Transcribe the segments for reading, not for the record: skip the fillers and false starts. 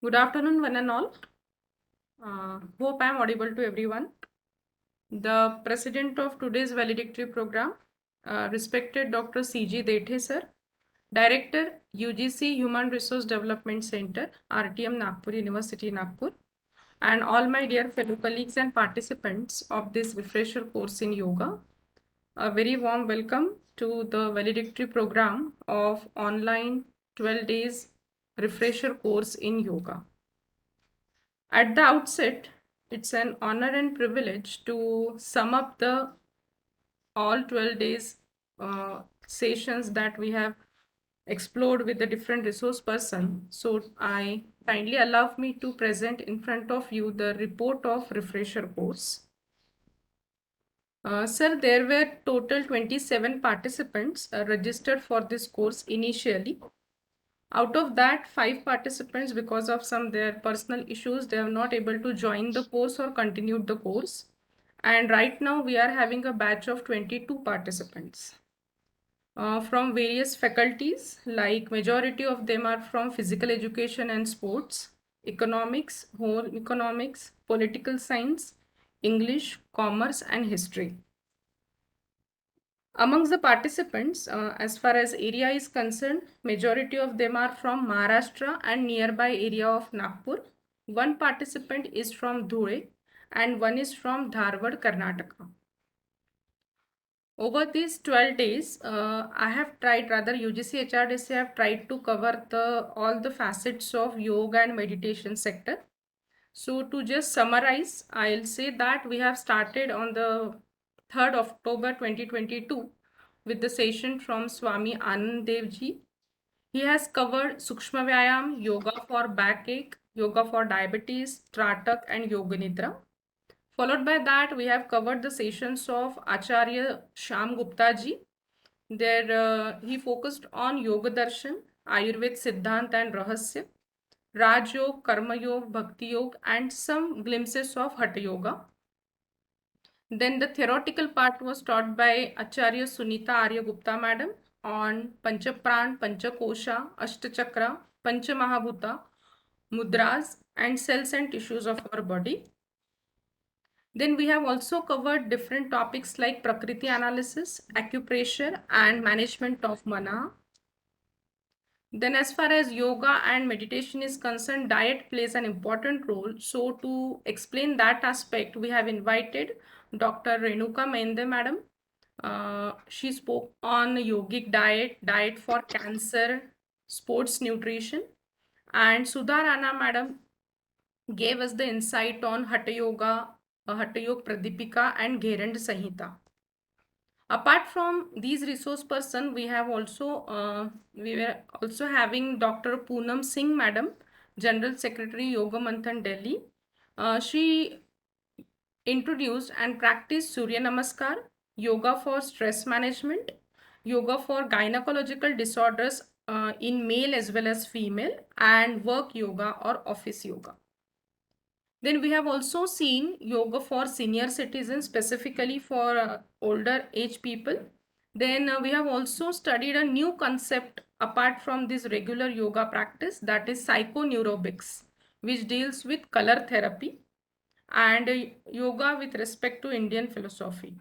Good afternoon, one and all. Hope I am audible to everyone. The president of today's valedictory program, respected Dr. C.G. Dethe sir, Director, UGC Human Resource Development Center, RTM Nagpur, University Nagpur, and all my dear fellow colleagues and participants of this refresher course in yoga. A very warm welcome to the valedictory program of online 12 days refresher course in yoga. At the outset, it's an honor and privilege to sum up the all 12 days sessions that we have explored with the different resource person. So I kindly allow me to present in front of you the report of refresher course. Sir, there were total 27 participants registered for this course initially. Out of that, 5 participants, because of some their personal issues, they are not able to join the course or continued the course. And right now we are having a batch of 22 participants from various faculties, like majority of them are from physical education and sports, economics, home economics, political science, English, commerce, and history. Amongst the participants, as far as area is concerned, majority of them are from Maharashtra and nearby area of Nagpur. One participant is from Dhule and one is from Dharwad, Karnataka. Over these 12 days, I have tried, rather UGC HRDC have tried to cover all the facets of yoga and meditation sector. So to just summarize, I'll say that we have started on the 3rd October 2022 with the session from Swami Anand Dev Ji. He has covered Sukshma Vyayam, yoga for backache, yoga for diabetes, Tratak and Yoga Nidra. Followed by that, we have covered the sessions of Acharya Sham Gupta Ji. There he focused on Yoga Darshan, Ayurved Siddhant and Rahasya, Raj Yoga, Karma Yoga, Bhakti Yoga, and some glimpses of Hatha Yoga. Then the theoretical part was taught by Acharya Sunita Arya Gupta Madam on Panchapran, Panchakosha, Ashtachakra, Panchamahabhuta, Mudras, and cells and tissues of our body. Then we have also covered different topics like Prakriti analysis, acupressure, and management of mana. Then as far as yoga and meditation is concerned, diet plays an important role. So to explain that aspect, we have invited Dr. Renuka Mende Madam. She spoke on yogic diet, diet for cancer, sports nutrition. And Sudha Rana Madam gave us the insight on Hatha Yoga, Hatha Yoga Pradipika and Gherand Samhita. Apart from these resource person, we were also having Dr. Poonam Singh Madam, General Secretary Yoga Manthan Delhi. She introduced and practiced Surya Namaskar, yoga for stress management, yoga for gynecological disorders in male as well as female, and work yoga or office yoga. Then we have also seen yoga for senior citizens, specifically for older age people. Then we have also studied a new concept apart from this regular yoga practice, that is psychoneurobics, which deals with color therapy and yoga with respect to Indian philosophy.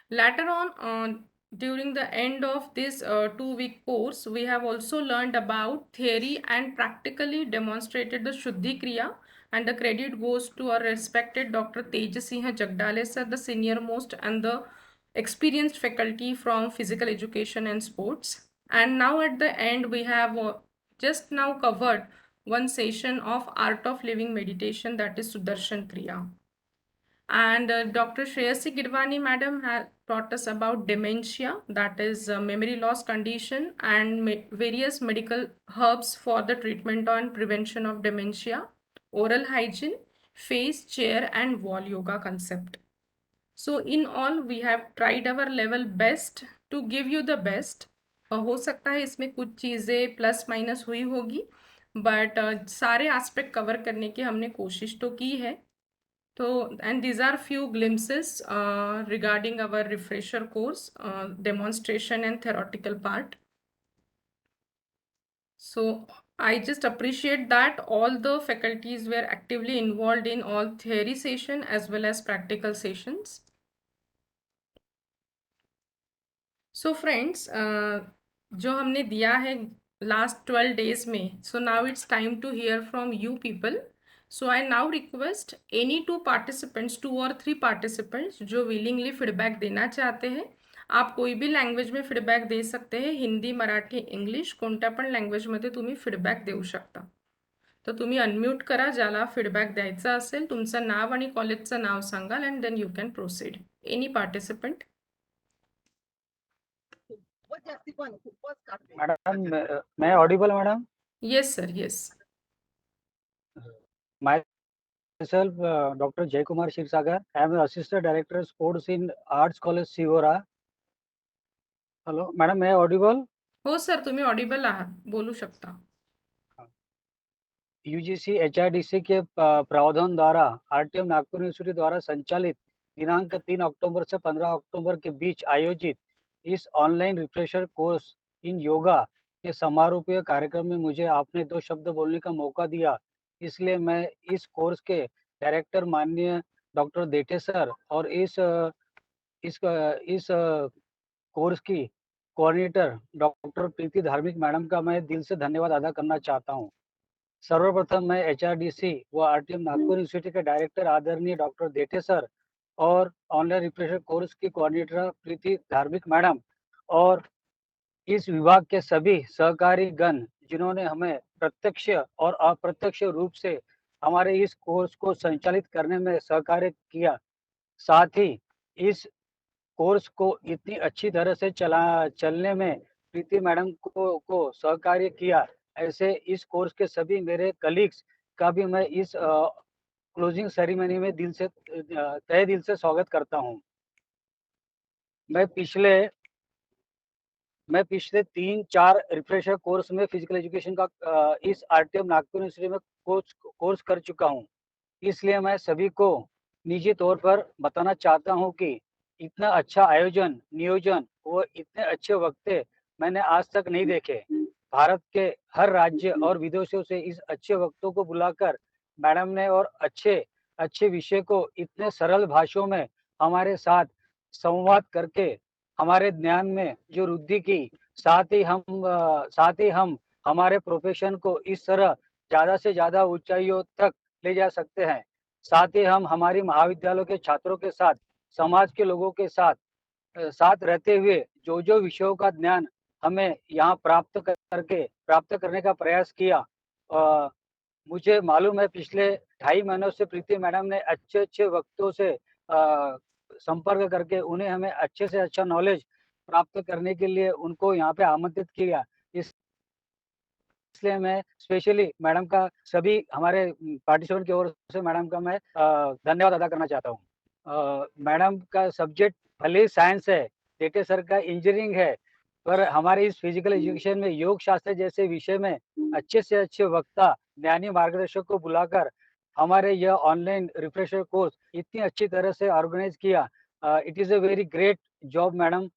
Later on, during the end of this 2-week course, we have also learned about theory and practically demonstrated the Shuddhi Kriya, and the credit goes to our respected Dr. Tejasingh Jagdale sir, the senior most and the experienced faculty from physical education and sports. And now at the end, we have just now covered one session of art of living meditation, that is Sudarshan Kriya. And Dr. Shreyasi Gidwani madam has taught us about dementia, that is memory loss condition, and various medical herbs for the treatment and prevention of dementia, oral hygiene, face, chair, and wall yoga concept. So in all, we have tried our level best to give you the best. हो सकता है इसमें कुछ चीज़ें plus minus हुई होगी, but सारे aspect cover करने की हमने कोशिश तो की है. So, and these are few glimpses regarding our refresher course, demonstration and theoretical part. So, I just appreciate that all the faculties were actively involved in all theory session as well as practical sessions. So friends, जो हमने दिया है last 12 days में, so now it's time to hear from you people. So I now request any two participants, 2 or 3 participants जो willingly feedback देना चाहते हैं. आप कोई भी लँग्वेज में फीडबॅक दे सकते हैं. हिंदी, मराठी, इंग्लिश कोणत्या पण लँग्वेजमध्ये तुम्ही फीडबॅक देऊ शकता. तर तुम्ही अनम्यूट करा ज्याला फीडबॅक द्यायचा असेल. तुमचं नाव आणि कॉलेजचं नाव सांगाल and then you can proceed. Any participant? Madam मैं audible madam? Yes sir, yes. Myself, Dr. Jaykumar Shirsagar. I am the Assistant Director Sports in Arts College Sivora. Hello madam, मैं ऑडिबल? हो सर, तुम्ही Audible आहात, बोलू शकता. UGC HRDC के प्रावधान द्वारा RTM Nagpur university द्वारा संचालित दिनांक 3 अक्टूबर से 15 अक्टूबर के बीच आयोजित इस online refresher course in yoga के समारोह कार्यक्रम में मुझे आपने 2 शब्द बोलने का मौका दिया, इसलिए मैं इस कोर्स के डायरेक्टर माननीय डॉक्टर देठे सर और इस कोर्स की कोऑर्डिनेटर डॉक्टर प्रीति धार्मिक मैडम का मैं दिल से धन्यवाद अदा करना चाहता हूँ. सर्वप्रथम मैं एचआरडीसी व आरटीएम नागपुर यूनिवर्सिटी के डायरेक्टर आदरणीय डॉक्टर देठे सर और ऑनलाइन रिफ्रेशर कोर्स की कोऑर्डिनेटर प्रीति धार्मिक मैडम और इस विभाग के सभी सहकारी गण जिन्होंने हमें प्रत्यक्ष और अप्रत्यक्ष रूप से हमारे इस कोर्स को संचालित करने में सहकार्य किया. साथ ही इस कोर्स को इतनी अच्छी तरह से चलने में प्रीति मैडम को सहकार्य किया. ऐसे इस कोर्स के सभी मेरे कलीग्स का भी मैं इस क्लोजिंग सेरेमनी में तहे दिल से स्वागत करता हूँ. मैं पिछले 3-4 रिफ्रेशर कोर्स में फिजिकल एजुकेशन का इस आरटीएम नागपुर यूनिवर्सिटी में कोर्स कर चुका हूँ. इसलिए मैं सभी को निजी तौर पर बताना चाहता हूँ कि इतना अच्छा आयोजन, नियोजन व इतने अच्छे वक्ते मैंने आज तक नहीं देखे. भारत के हर राज्य और विदेशों से इस अच्छे वक्तों को बुलाकर मैडम ने और अच्छे विषय को इतने सरल भाषाओं में हमारे साथ संवाद करके हमारे ज्ञान में जो वृद्धि की. साथ ही हम हमारे प्रोफेशन को इस तरह ज़्यादा से ज़्यादा ऊंचाइयों तक ले जा सकते हैं. साथ ही हम हमारी महाविद्यालयों के छात्रों के साथ, समाज के लोगों के साथ रहते हुए जो विषयों का ज्ञान हमें यहाँ प्राप्त करने का प्रयास किया. मुझे मालूम है पिछले 2.5 महीनों से प्रीति मैडम ने अच्छे वक्तों से संपर्क करके उन्हें हमें अच्छे से अच्छा नॉलेज प्राप्त करने के लिए उनको यहाँ पे आमंत्रित किया. इसलिए मैं स्पेशली मैडम का सभी हमारे पार्टिसिपेंट की ओर से मैडम का मैं धन्यवाद अदा करना चाहता हूँ. मैडम का सब्जेक्ट भले ही साइंस है, देठे सर का इंजीनियरिंग है, पर हमारे इस फिजिकल एजुकेशन में योग शास्त्र जैसे विषय में अच्छे से अच्छे वक्ता, ज्ञानी मार्गदर्शक को बुलाकर हमारे यह ऑनलाइन रिफ्रेशर कोर्स इतनी अच्छी तरह से ऑर्गेनाइज किया. It is a very great job madam.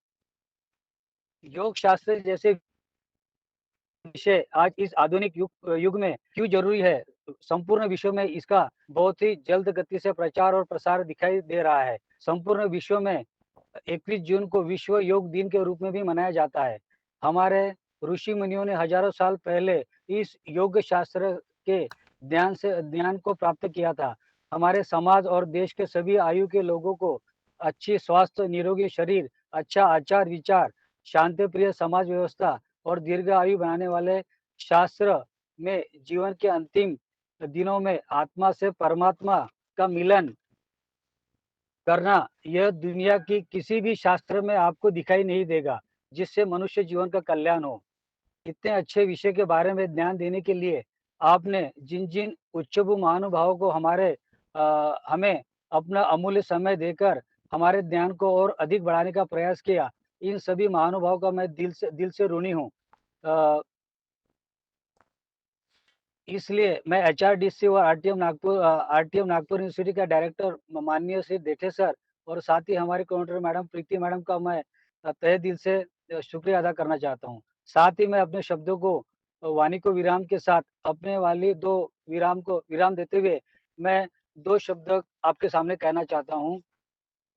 योग शास्त्र जैसे विषय आज इस आधुनिक युग में क्यों जरूरी है, संपूर्ण विश्व में इसका बहुत ही जल्द गति से प्रचार और प्रसार दिखाई दे रहा है. संपूर्ण विश्व में 21 जून को विश्व योग दिन के रूप में भी मनाया जाता है. हमारे ऋषि मुनियों ने हजारों साल पहले इस योग शास्त्र के ज्ञान को प्राप्त किया था. हमारे समाज और देश के सभी आयु के लोगों को अच्छी स्वास्थ्य, निरोगी शरीर, अच्छा आचार विचार, शांति प्रिय समाज व्यवस्था और दीर्घ आयु बनाने वाले शास्त्र में जीवन के अंतिम दिनों में आत्मा से परमात्मा का मिलन करना, यह दुनिया की किसी भी शास्त्र में आपको दिखाई नहीं देगा, जिससे मनुष्य जीवन का कल्याण हो. इतने अच्छे विषय के बारे में ज्ञान देने के लिए आपने जिन उच्चभू महानुभावों को हमें अपना अमूल्य समय देकर हमारे ज्ञान को और अधिक बढ़ाने का प्रयास किया, इन सभी महानुभावों का मैं दिल से ऋणी हूँ. इसलिए मैं एचआरडीसी और आरटीएम नागपुर यूनिवर्सिटी का डायरेक्टर माननीय श्री देठे सर और साथ ही हमारे कोऑर्डिनेटर मैडम प्रीति मैडम का मैं तहे दिल से शुक्रिया अदा करना चाहता हूँ. साथ ही मैं अपने शब्दों को वाणी को विराम के साथ अपने वाली 2 विराम को विराम देते हुए मैं 2 शब्द आपके सामने कहना चाहता हूँ।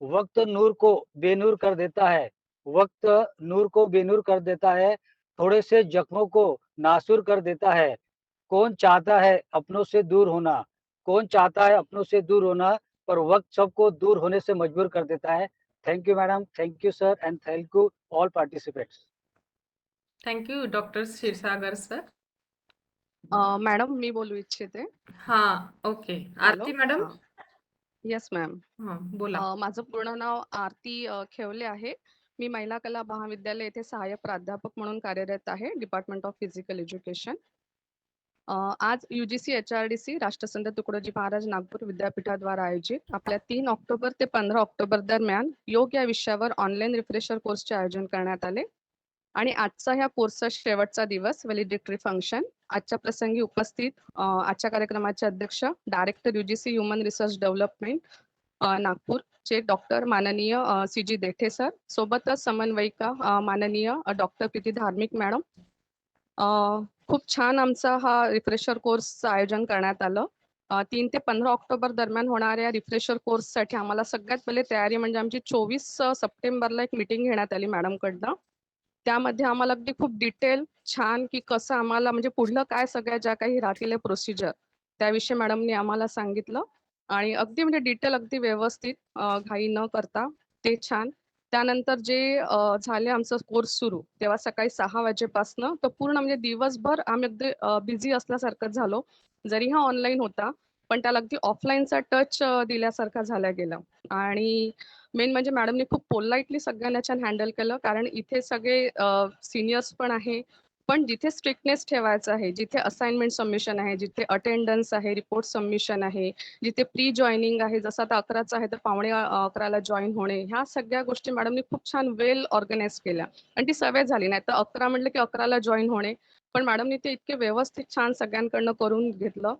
वक़्त नूर को बेनूर कर देता है, वक़्त नूर को बेनूर कर देता है, थोड़े से ज़ख्मों को नासूर कर देता है। कौन चाहता है अपनों से दूर होना? कौन चाहता है अपनों से दूर होना? पर वक़्त सबको दूर होने से मजबूर कर देता है। Thank you madam, thank you sir and thank you all participants. Thank you doctor Kshirsagar sir. Madam मी बोलू इच्छिते. हां, ओके. हॅलो. आरती मॅडम? हां. Yes ma'am. हां, बोला. माझं पूर्ण नाव आरती खेवले आहे. मी महिला कला महाविद्यालय येथे सहाय्यक प्राध्यापक म्हणून कार्यरत आहे, डिपार्टमेंट ऑफ फिजिकल एज्युकेशन. आज UGC HRDC राष्ट्रसंत तुकडोजी महाराज नागपूर विद्यापीठाद्वारा आयोजित आपल्या 3 ऑक्टोबर ते 15 ऑक्टोबर दरम्यान योग या विषयावर ऑनलाईन रिफ्रेशर कोर्सचे आयोजन करण्यात आले आणि आजचा ह्या कोर्सचा शेवटचा दिवस व्हॅलिडेटरी फंक्शन. आजच्या प्रसंगी उपस्थित आजच्या कार्यक्रमाचे अध्यक्ष director UGC human research development नागपूरचे डॉक्टर माननीय CG देठे सर, सोबतच समन्वयिका माननीय डॉक्टर प्रीती धार्मिक मॅडम. खूप छान आमचा हा रिफ्रेशर कोर्सचं आयोजन करण्यात आलं. 3 ते 15 ऑक्टोबर दरम्यान होणाऱ्या रिफ्रेशर कोर्ससाठी आम्हाला सगळ्यात पहिले तयारी म्हणजे आमची 24 सप्टेंबरला एक मीटिंग घेण्यात आली मॅडमकडनं. त्यामध्ये आम्हाला अगदी खूप डिटेल छान की कसं आम्हाला म्हणजे पुढलं काय सगळ्या ज्या काही राहतील प्रोसिजर त्याविषयी मॅडमनी आम्हाला सांगितलं आणि अगदी म्हणजे डिटेल अगदी व्यवस्थित घाई न करता ते छान. त्यानंतर जे झाले आमचं कोर्स सुरू तेव्हा सकाळी 6 वाजेपासनं तर पूर्ण म्हणजे दिवसभर आम्ही अगदी बिझी असल्यासारखं झालो. जरी हा ऑनलाईन होता पण त्याला अगदी ऑफलाईनचा टच दिल्यासारखा झाला गेला आणि मेन म्हणजे मॅडमनी खूप पोलाइटली सगळ्यांना छान हँडल केलं कारण इथे सगळे सिनियर्स पण आहे. पण जिथे स्ट्रिक्टनेस ठेवायचं आहे, जिथे असाइनमेंट सबमिशन आहे, जिथे अटेंडन्स आहे, रिपोर्ट सबमिशन आहे, जिथे प्री जॉइनिंग आहे, जसं आता 11चं आहे तर पावणे 11ला जॉइन होणे, ह्या सगळ्या गोष्टी मॅडमनी खूप छान वेल ऑर्गनाइज केल्या आणि ती सवय झाली. नाही तर 11 म्हटलं की 11ला जॉइन होणे, पण मॅडमनी ते इतके व्यवस्थित छान सगळ्यांकडनं करून घेतलं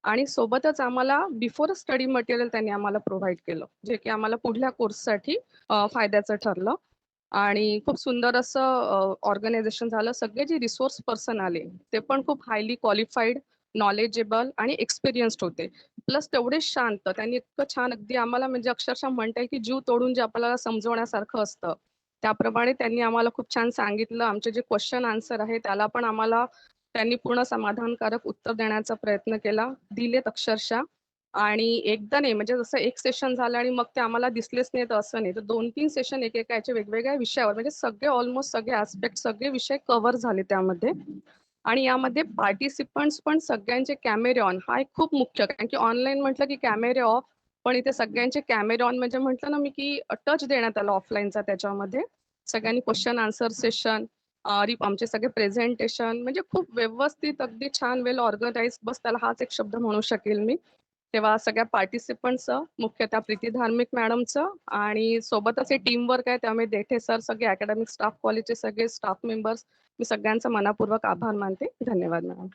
आणि सोबतच आम्हाला बिफोर स्टडी मटेरियल त्यांनी आम्हाला प्रोव्हाइड केलं, जे की आम्हाला पुढल्या कोर्ससाठी फायद्याचं ठरलं आणि खूप सुंदर असं ऑर्गनायझेशन झालं. सगळे जे रिसोर्स पर्सन आले ते पण खूप हायली क्वालिफाईड, नॉलेजेबल आणि एक्सपिरियन्स्ड होते. प्लस तेवढेच शांत. त्यांनी इतकं छान अगदी आम्हाला म्हणजे अक्षरशः म्हणता येईल की जीव तोडून जे आपल्याला समजवण्यासारखं असतं, त्याप्रमाणे त्यांनी आम्हाला खूप छान सांगितलं. आमचे जे क्वेश्चन आन्सर आहे त्याला पण आम्हाला त्यांनी पूर्ण समाधानकारक उत्तर देण्याचा प्रयत्न केला. दिलेत अक्षरशः आणि एकदा नाही म्हणजे जसं एक सेशन झालं आणि मग ते आम्हाला दिसलेच नाहीत असं नाही. तर 2-3 सेशन एकेकाच्या वेगवेगळ्या विषयावर म्हणजे सगळे ऑलमोस्ट सगळे ॲस्पेक्ट सगळे विषय कव्हर झाले त्यामध्ये. आणि यामध्ये पार्टिसिपंट्स पण सगळ्यांचे कॅमेरे ऑन हा एक खूप मुख्य कारण की ऑनलाईन म्हटलं की कॅमेरे ऑफ, पण इथे सगळ्यांचे कॅमेरे ऑन म्हणजे म्हटलं ना मी की टच देण्यात आला ऑफलाईनचा त्याच्यामध्ये. सगळ्यांनी क्वेश्चन आन्सर सेशन आमचे सगळे प्रेझेंटेशन म्हणजे खूप व्यवस्थित अगदी छान वेल ऑर्गनाइज बस त्याला हाच एक शब्द म्हणू शकेल मी. तेव्हा सगळ्या पार्टिसिपंट्सचं, मुख्यतः प्रीती धार्मिक मॅडमचं आणि सोबतच हे टीमवर्क आहे त्यामुळे देठे सर, सगळे अकॅडमिक स्टाफ कॉलेजचे सगळे स्टाफ मेंबर्स मी सगळ्यांचा मनापूर्वक आभार मानते. धन्यवाद मॅडम.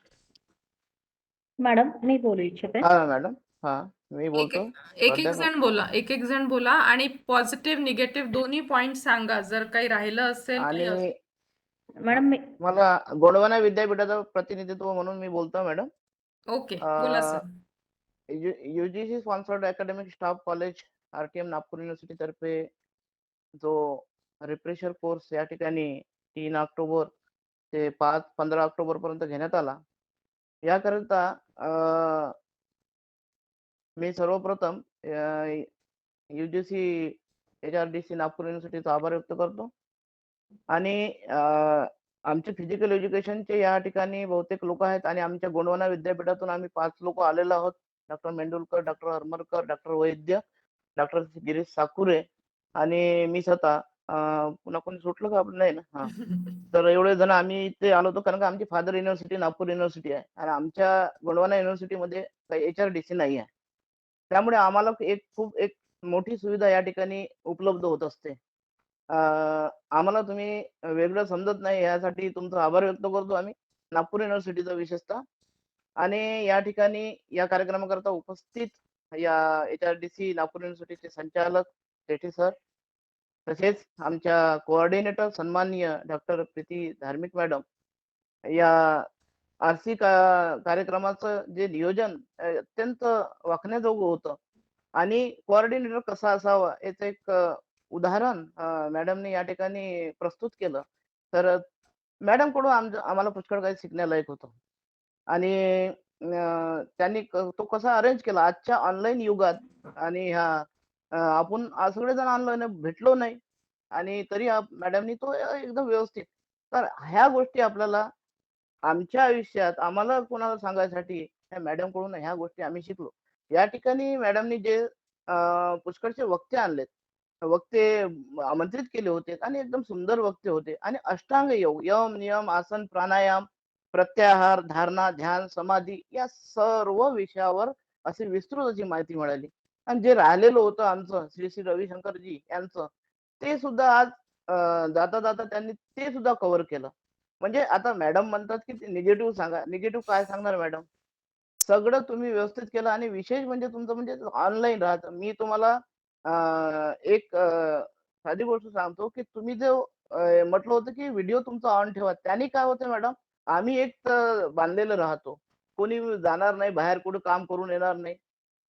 मॅडम मी बोलू इच्छिते. हा मॅडम. हा मी एक बोलतो एक प्राध्यापक. जण बोला, एक जण बोला आणि पॉझिटिव्ह निगेटिव्ह दोन्ही पॉइंट सांगा. जर काही राहिलं असेल काही आणि मॅडम मी मला गोंडवाना विद्यापीठाचं प्रतिनिधित्व म्हणून मी बोलतो मॅडम. ओके, बोला sir. UGC sponsored academic staff college RTM Nagpur university तर्फे जो रिफ्रेशर कोर्स या ठिकाणी 3 ऑक्टोबर ते 15 ऑक्टोबर पर्यंत घेण्यात आला. याकरिता मी सर्वप्रथम UGC HRDC नागपूर युनिव्हर्सिटीचा आभार व्यक्त करतो आणि आमचे फिजिकल एज्युकेशनचे या ठिकाणी बहुतेक लोक आहेत आणि आमच्या गोंडवाना विद्यापीठातून आम्ही 5 लोक आलेलो आहोत. डॉक्टर मेंडुलकर, डॉक्टर हरमरकर, डॉक्टर वैद्य, डॉक्टर गिरीश साकुरे आणि मी स्वतः. पुन्हा कोणी सुटलं का आपण? नाही ना. हा. तर एवढे जण आम्ही इथे आलो होतो कारण का आमची फादर युनिव्हर्सिटी नागपूर युनिव्हर्सिटी आहे आणि आमच्या गोंडवाना युनिव्हर्सिटीमध्ये काही HRDC नाही आहे. त्यामुळे आम्हाला खूप मोठी सुविधा या ठिकाणी उपलब्ध होत असते. आम्हाला तुम्ही वेगळं समजत नाही यासाठी तुमचा आभार व्यक्त करतो आम्ही नागपूर युनिव्हर्सिटीचा विशेषतः. आणि या ठिकाणी या कार्यक्रमाकरता उपस्थित या HRDC नागपूर युनिव्हर्सिटीचे संचालक जेठे सर, तसेच आमच्या कोऑर्डिनेटर सन्माननीय डॉक्टर प्रीती धार्मिक मॅडम, या आरसी कार्यक्रमाचं जे नियोजन अत्यंत वाखण्याजोगं होतं आणि कोऑर्डिनेटर कसा असावा याचं एक उदाहरण मॅडमने या ठिकाणी प्रस्तुत केलं. तर मॅडमकडून आम्हाला पुष्कळ काही शिकण्यालायक होतं. आणि त्यांनी तो कसा अरेंज केला आजच्या ऑनलाईन युगात आणि आपण आज सगळेजण ऑनलाईन भेटलो नाही आणि तरी मॅडमनी तो एकदम व्यवस्थित. तर ह्या गोष्टी आपल्याला आमच्या आयुष्यात आम्हाला कोणाला सांगायसाठी त्या मॅडमकडून ह्या गोष्टी आम्ही शिकलो. या ठिकाणी मॅडमनी जे पुष्कळसे वक्ते आणलेत. वक्ते आमंत्रित केले होते आणि एकदम सुंदर वक्ते होते आणि अष्टांग योग, यम, नियम, आसन, प्राणायाम, प्रत्याहार, धारणा, ध्यान, समाधी या सर्व विषयावर अशी विस्तृत अशी माहिती मिळाली. आणि जे राहिलेलं होतं आमचं श्री श्री रविशंकरजी यांचं, ते सुद्धा आज जाता जाता त्यांनी ते सुद्धा कव्हर केलं. म्हणजे आता मॅडम म्हणतात की निगेटिव्ह सांगा. निगेटिव्ह काय सांगणार मॅडम? सगळं तुम्ही व्यवस्थित केलं आणि विशेष म्हणजे तुमचं म्हणजे ऑनलाईन राहतं. मी तुम्हाला एक साधी गोष्ट सांगतो, की तुम्ही जो म्हटलं होतं, की व्हिडिओ तुमचा ऑन ठेवा. त्याने काय होतं मॅडम, आम्ही एक तर बांधलेलं राहतो. कोणी जाणार नाही, बाहेर कुठे काम करून येणार नाही.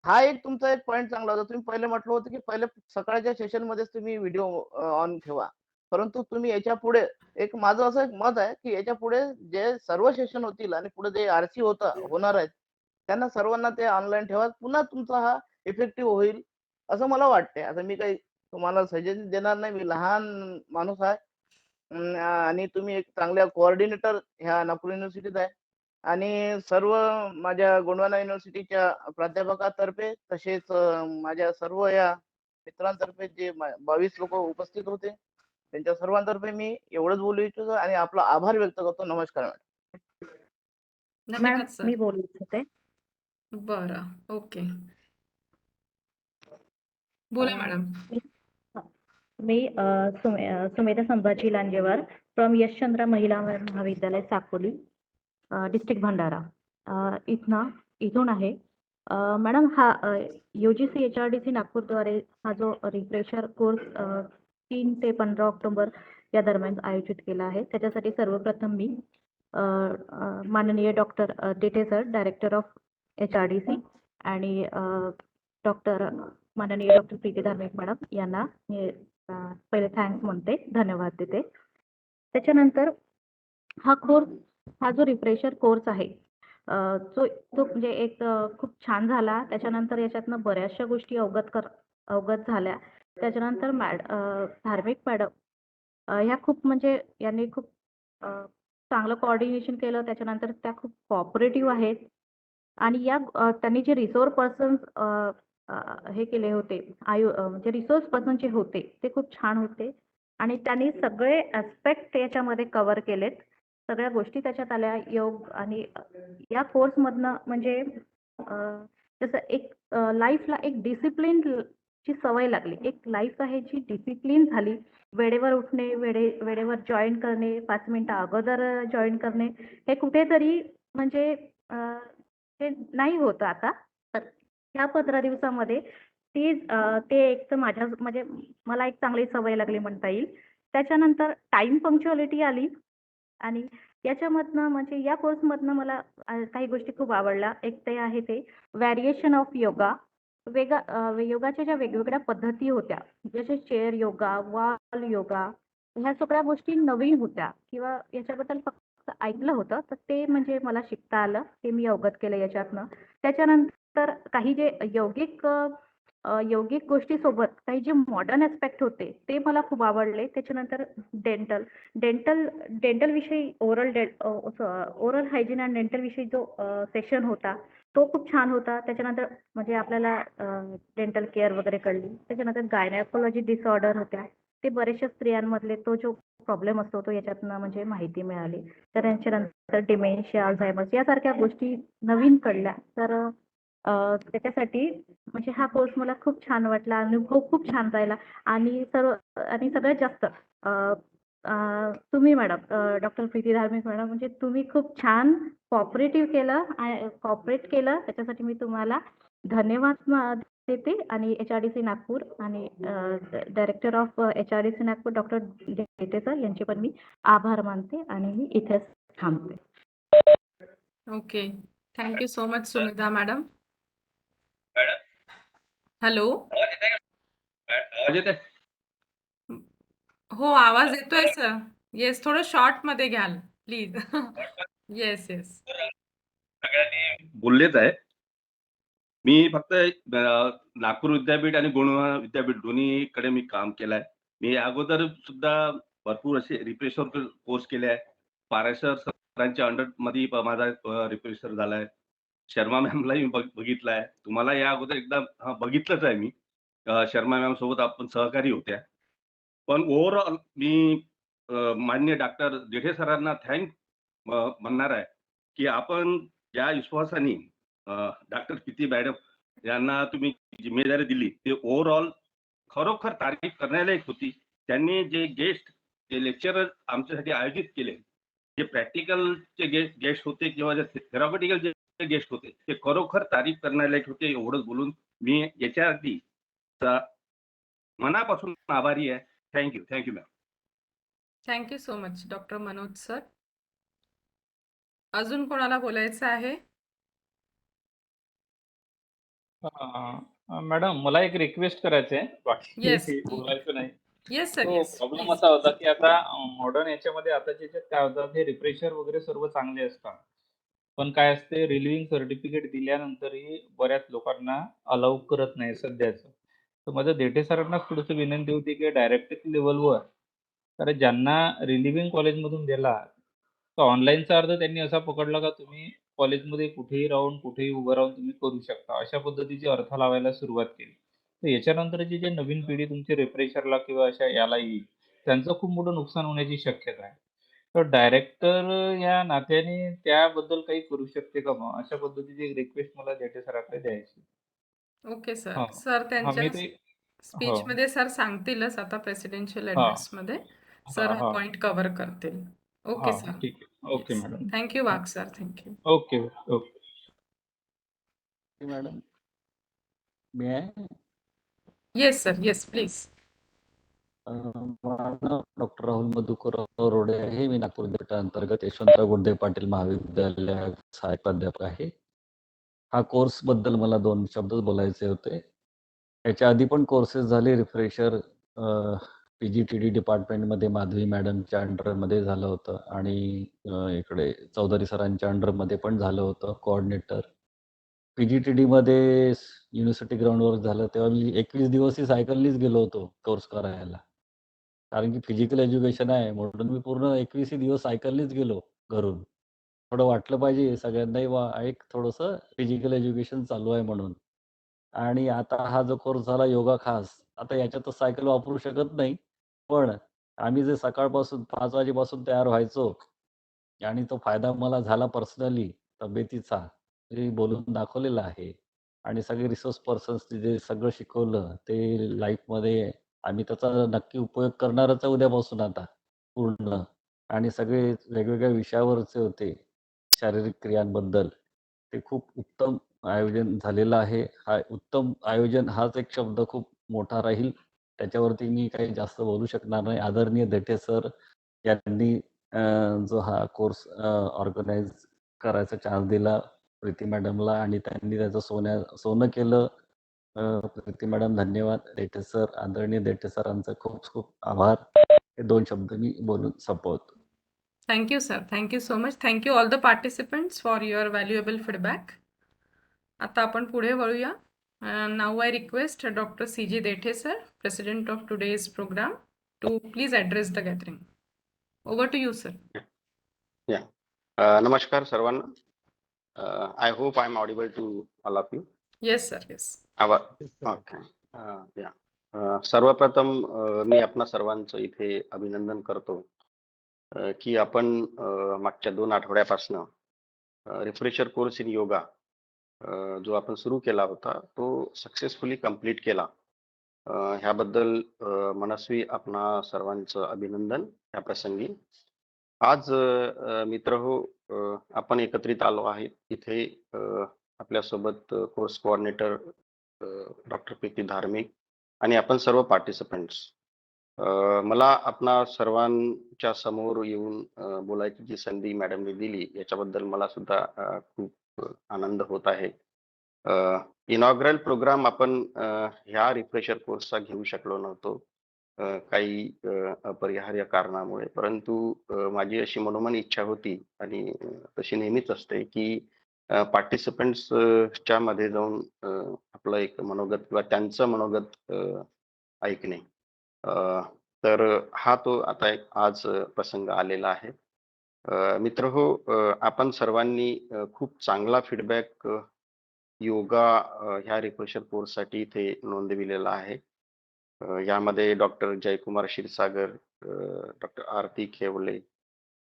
हा एक तुमचा एक पॉइंट चांगला होता. तुम्ही पहिले म्हटलं होतं, की पहिले सकाळच्या सेशनमध्येच तुम्ही व्हिडिओ ऑन ठेवा. परंतु तुम्ही याच्यापुढे एक माझं असं एक मत आहे, की याच्यापुढे जे सर्व सेशन होतील आणि पुढे जे आरसी होणार आहेत, त्यांना सर्वांना ते ऑनलाईन ठेवा. पुन्हा तुमचा हा इफेक्टिव्ह होईल, असं मला वाटतंय. आता मी काही तुम्हाला सजेशन देणार नाही. मी लहान माणूस आहे. आणि तुम्ही एक चांगल्या कोऑर्डिनेटर ह्या नागपूर युनिव्हर्सिटीत आहे. आणि सर्व माझ्या गोंडवाना युनिव्हर्सिटीच्या प्राध्यापकातर्फे तसेच माझ्या सर्व या मित्रांतर्फे जे 22 लोक उपस्थित होते, त्यांच्या सर्वांतर्फे मी एवढंच बोलू इच्छितो आणि आपला आभार व्यक्त करतो. नमस्कार मॅडम. मॅडम धन्यवाद सर. मी बोलू इच्छिते. बरं, ओके. बोला अं, मॅडम. मी सुमेधा संभाजी लांजेवार फ्रॉम यशचंद्र महिला महाविद्यालय साकोली, डिस्ट्रिक्ट भंडारा. इथून आहे. मॅडम हा UGC HRDC नागपूरद्वारे हा जो रिफ्रेशर कोर्स 3 ते 15 ऑक्टोबर या दरम्यान आयोजित केला आहे. त्याच्यासाठी सर्वप्रथम मी माननीय doctor Tete sir, director of HRDC आणि माननीय डॉक्टर प्रीती धार्मिक मॅडम यांना मी पहिले थँक्स म्हणते, धन्यवाद देते. त्याच्यानंतर हा जो रिफ्रेशर कोर्स आहे तो म्हणजे एक खूप छान झाला. त्याच्यानंतर याच्यातनं बऱ्याचशा गोष्टी अवगत झाल्या. त्याच्यानंतर धार्मिक मॅडम ह्या खूप म्हणजे यांनी खूप चांगलं कोऑर्डिनेशन केलं. त्याच्यानंतर त्या खूप कोऑपरेटिव्ह आहेत आणि त्यांनी जे रिसोर्स पर्सन्स हे केले होते, म्हणजे रिसोर्स पर्सन जे होते ते खूप छान होते आणि त्यांनी सगळे ॲस्पेक्ट याच्यामध्ये कव्हर केलेत. सगळ्या गोष्टी त्याच्यात आल्या. योग आणि या कोर्समधनं म्हणजे जसं एक लाईफला एक डिसिप्लिनची सवय लागली. एक लाईफ आहे जी डिसिप्लिन झाली. वेळेवर उठणे, वेळेवर जॉईन करणे, 5 मिनिटं अगोदर जॉईन करणे, हे कुठेतरी म्हणजे हे नाही होतं आता. तर ह्या 15 दिवसामध्ये ते एक तर माझ्या म्हणजे मला एक चांगली सवय लागली म्हणता येईल. त्याच्यानंतर टाईम पंक्च्युअलिटी आली आणि याच्यामधनं म्हणजे या कोर्समधनं मला काही गोष्टी खूप आवडल्या. एक ते आहे ते व्हॅरिएशन ऑफ योगा. योगाच्या ज्या वेगवेगळ्या पद्धती होत्या, जसे चेअर योगा, वॉल योगा, ह्या सगळ्या गोष्टी नवीन होत्या किंवा याच्याबद्दल फक्त ऐकलं होतं. तर ते म्हणजे मला शिकता आलं. ते मी अवगत केलं याच्यातनं. त्याच्यानंतर काही जे यौगिक गोष्टीसोबत काही जे मॉडर्न ॲस्पेक्ट होते ते मला खूप आवडले. त्याच्यानंतर डेंटल विषयी ओरल हायजीन अँड डेंटल विषयी जो सेशन होता तो खूप छान होता. त्याच्यानंतर म्हणजे आपल्याला डेंटल केअर वगैरे कळली. त्याच्यानंतर गायनेकोलॉजी डिसऑर्डर होत्या. ते बऱ्याचशा स्त्रियांमधले तो जो प्रॉब्लेम असतो तो याच्यातनं म्हणजे माहिती मिळाली. तर त्याच्यानंतर डिमेन्शिया, अल्झायमर्स यासारख्या गोष्टी नवीन कळल्या. तर त्याच्यासाठी म्हणजे हा कोर्स मला खूप छान वाटला. अनुभव खूप छान राहिला आणि सगळ्यात जास्त तुम्ही मॅडम, डॉक्टर प्रीती धार्मिक मॅडम, म्हणजे तुम्ही खूप छान कॉपरेट केलं. त्याच्यासाठी मी तुम्हाला धन्यवाद देते आणि HRDC नागपूर आणि director of HRDC Nagpur doctor Tete sir यांचे पण मी आभार मानते आणि मी इथेच थांबते. Okay. Thank you so much, Sumita madam. Hello. आवाज येते? हो, आवाज येतोय सर. येस, थोडं शॉर्ट मध्ये घ्याल प्लीज. Yes yes. सगळ्यांनी बोललेच आहे. मी फक्त नागपूर विद्यापीठ आणि गोंडवाना विद्यापीठ दोन्हीकडे मी काम केलंय. मी अगोदर सुद्धा भरपूर असे रिफ्रेशर कोर्स केले आहे. पारेसर सरांच्या अंडर मध्ये माझा रिफ्रेशर झालाय. शर्मा मॅमलाही बघितलाय. तुम्हाला या अगोदर एकदा बघितलंच आहे मी. शर्मा मॅम सोबत आपण सहकारी होत्या. पण ओव्हरऑल मी माननीय डॉक्टर जेठे सरांना म्हणणार आहे, की आपण ज्या विश्वासाने डॉक्टर प्रीती मॅडम यांना तुम्ही जिम्मेदारी दिली, ते ओव्हरऑल खरोखर तारीफ करण्यालायक होती. त्यांनी जे लेक्चर आमच्यासाठी आयोजित केले, जे प्रॅक्टिकलचे गेस्ट होते किंवा जे थेरॉटिकल जे गेस्ट होते, ते खरोखर तारीफ करण्यालायक होते. एवढंच बोलून मी याच्या आधी मनापासून आभारी आहे. Thank you ma'am. Thank you so much doctor Manoj sir. अजून कोणाला बोलायचं आहे? मॅडम मला एक रिक्वेस्ट करायचं आहे, बाकी येस. बोलायचं नाही. येस सर, तो येस. Problem please. असा होता की आता मॉडर्न याच्यामध्ये आताच्या याच्यात काय होतं, हे रिफ्रेशर वगैरे सर्व चांगले असतात, पण काय असते रिलिव्हिंग सर्टिफिकेट दिल्यानंतरही बऱ्याच लोकांना अलाउ करत नाही सध्याचं. तर माझं देठे सरांनाच थोडंसं विनंती होती की डायरेक्ट लेवलवर, कारण ज्यांना रिलिव्हिंग कॉलेजमधून दिला तर ऑनलाईनचा अर्थ त्यांनी असा पकडला का तुम्ही कॉलेजमध्ये कुठेही राहून कुठेही उभं राहून तुम्ही करू शकता, अशा पद्धतीची अर्थ लावायला सुरुवात केली. तर याच्यानंतरची जी नवीन पिढी तुमची रिफ्रेशरला किंवा अशा याला येईल, त्यांचं खूप मोठं नुकसान होण्याची शक्यता आहे. तर डायरेक्टर या नात्याने त्याबद्दल काही करू शकते का मग? अशा पद्धतीची एक रिक्वेस्ट मला जेठे सरांकडे द्यायची. Okay sir. हां. सर हां, त्यांच्या मी ते हो. स्पीचमध्ये सर सांगतीलच आता प्रेसिडेन्शियल हां. ॲड्रेसमध्ये. सर हां, हा हां. पॉइंट कव्हर करतील. ओके हां, सर. ठीक आहे. Okay yes. Madam. Thank you Wagh sir. Thank you. Okay, okay. Madam मी आहे. Yes sir. Yes please. माझं नाव डॉक्टर राहुल मधुकरराव रोडे आहे. मी नागपूर विद्यापीठाअंतर्गत यशवंतराव गुरुदेव पाटील महाविद्यालयात सहाय्यक प्राध्यापक आहे. हा कोर्सबद्दल मला 2 शब्दच बोलायचे होते. याच्या आधी पण कोर्सेस झाले रिफ्रेशर पी-जी-टी-डी डिपार्टमेंटमध्ये माधवी मॅडमच्या अंडरमध्ये झालं होतं आणि इकडे चौधरी सरांच्या अंडरमध्ये पण झालं होतं कोऑर्डिनेटर. पी-जी-टी-डीमध्ये युनिव्हर्सिटी ग्राउंडवर झालं तेव्हा मी 21 दिवसही सायकलनीच गेलो होतो कोर्स करायला. कारण की फिजिकल एज्युकेशन आहे म्हणून मी पूर्ण 21 दिवस सायकलनीच गेलो घरून. थोडं वाटलं पाहिजे सगळ्यांनाही एक थोडंसं फिजिकल एज्युकेशन चालू आहे म्हणून. आणि आता हा जो कोर्स झाला योगा खास, आता याच्यात तर सायकल वापरू शकत नाही. पण आम्ही जे सकाळपासून 5 वाजेपासून तयार व्हायचो आणि तो फायदा मला झाला पर्सनली तब्येतीचा, हे बोलून दाखवलेलं आहे. आणि सगळे रिसोर्स पर्सन्सनी जे सगळं शिकवलं ते लाईफमध्ये आम्ही त्याचा नक्की उपयोग करणारच आहे उद्यापासून आता पूर्ण. आणि सगळे वेगवेगळ्या विषयावरचे होते, शारीरिक क्रियांबद्दल. ते खूप उत्तम आयोजन झालेलं आहे. हा उत्तम आयोजन हाच एक शब्द खूप मोठा राहील. त्याच्यावरती मी काही जास्त बोलू शकणार नाही. आदरणीय देठे सर यांनी जो हा कोर्स ऑर्गनाइज करायचा चान्स दिला प्रीती मॅडमला आणि त्यांनी त्याचं सोनं केलं. प्रीती मॅडम धन्यवाद. देठे सर, आदरणीय देठे सरांचा खूप खूप आभार. हे 2 शब्द मी बोलून संपवतो. Thank you sir. Thank you so much. Thank you all the participants for your valuable feedback. आता आपण पुढे वळूया. Now I request doctor C G. Dethe sir, president of today's programme, to please address the gathering. Over to you sir. नमस्कार सर्वांना. I hope I am audible to all of you. Yes sir. Yes. Okay. सर्वप्रथम मी आपणा सर्वांचं इथे अभिनंदन करतो की आपण मागच्या 2 आठवड्यापासून रिफ्रेशर कोर्स इन योगा जो आपण सुरू केला होता तो सक्सेसफुली कंप्लीट केला. ह्याबद्दल मनस्वी आपणा सर्वांचं अभिनंदन या प्रसंगी. आज मित्रहो आपण एकत्रित आलो आहे इथे आपल्यासोबत कोर्स कोऑर्डिनेटर डॉक्टर प्रीती धार्मिक आणि आपण सर्व पार्टिसिपंट्स. मला आपणा सर्वांच्या समोर येऊन बोलायची जी संधी मॅडमने दिली याच्याबद्दल मला सुद्धा खूप आनंद होत आहे. इनॉग्रल प्रोग्राम आपण ह्या रिफ्रेशर कोर्सचा घेऊ शकलो नव्हतो. काही अपरिहार्य कारणामुळे. परंतु माझी अशी मनोमन इच्छा होती आणि तशी नेहमीच असते, की पार्टिसिपंट्स च्या मध्ये जाऊन आपलं एक मनोगत किंवा त्यांचं मनोगत ऐकणे. अ, तर हा तो आता एक आज प्रसंग आलेला आहे. मित्रहो, आपण सर्वांनी खूप चांगला फीडबॅक योगा ह्या रिफ्रेशर कोर्ससाठी इथे नोंदविलेला आहे. यामध्ये डॉक्टर जयकुमार क्षीरसागर, डॉक्टर आरती खेवले,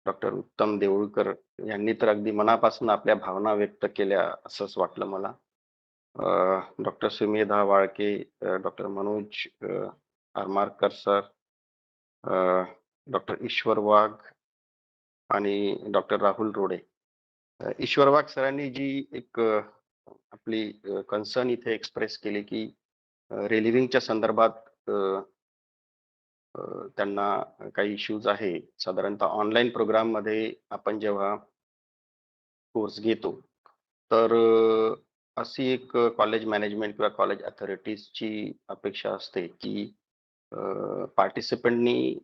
डॉक्टर उत्तम देऊळकर यांनी तर अगदी मनापासून आपल्या भावना व्यक्त केल्या असंच वाटलं मला. Doctor Sumedha Walke, doctor Manoj Aramarkar sir, doctor Ishwar Wagh आणि डॉक्टर राहुल रोडे. ईश्वर वाघ सरांनी जी एक आपली कन्सर्न इथे एक्सप्रेस केली, की रिलिव्हिंगच्या संदर्भात त्यांना काही इश्यूज आहे. साधारणतः ऑनलाईन प्रोग्राममध्ये आपण जेव्हा कोर्स घेतो, तर अशी एक कॉलेज मॅनेजमेंट किंवा कॉलेज अथॉरिटीजची अपेक्षा असते, की पार्टिसिपंटनी